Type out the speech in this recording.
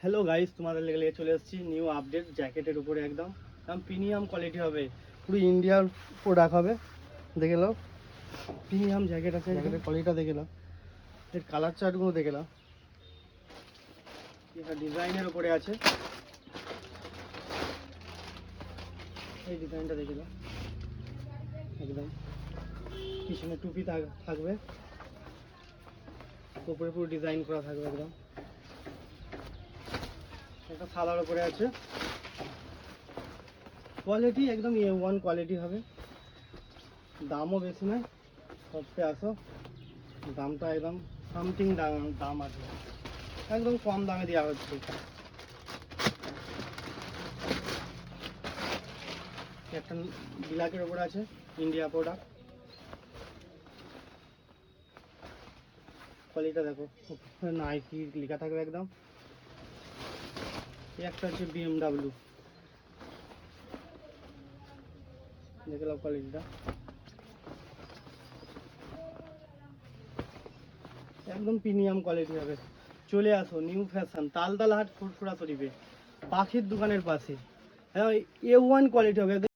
Hello guys, তোমাদের লেগে চলে এসেছি নিউ আপডেট জ্যাকেটের উপরে। একদম প্রিমিয়াম কোয়ালিটি হবে, পুরো ইন্ডিয়ার প্রোডাক্ট হবে। দেখে নাও, প্রিমিয়াম জ্যাকেট আছে। জ্যাকেটের কোয়ালিটিটা দেখে নাও, এর কালার চার্টগুলো দেখে নাও। এটা ডিজাইনের উপরে আছে, এই ডিজাইনটা দেখে নাও। একদম পিছনে টুপি থাকবে, উপরে পুরো ডিজাইন করা থাকবে। একদম এটা সাদার উপরে আছে, কোয়ালিটি একদম A1 কোয়ালিটি হবে। দামও বেশি নয়, সবতে আসো, দামটা একদম সামথিং দাম আছে, একদম কম দামে দেওয়া হচ্ছে। একটা ব্ল্যাকের উপরে আছে, ইন্ডিয়া প্রোডাক্ট। কোয়ালিটিটা দেখো, নাইকি লেখা থাকবে একদম। একটা হচ্ছে BMW, দেখে নাও কোয়ালিটিটা, একদম প্রিমিয়াম কোয়ালিটি হবে। চলে আসো নিউ ফ্যাশন, তালতলা হাট, ফুরফুরা শরীফে, পাখির দোকানের পাশে। হ্যাঁ, A1 কোয়ালিটি হবে।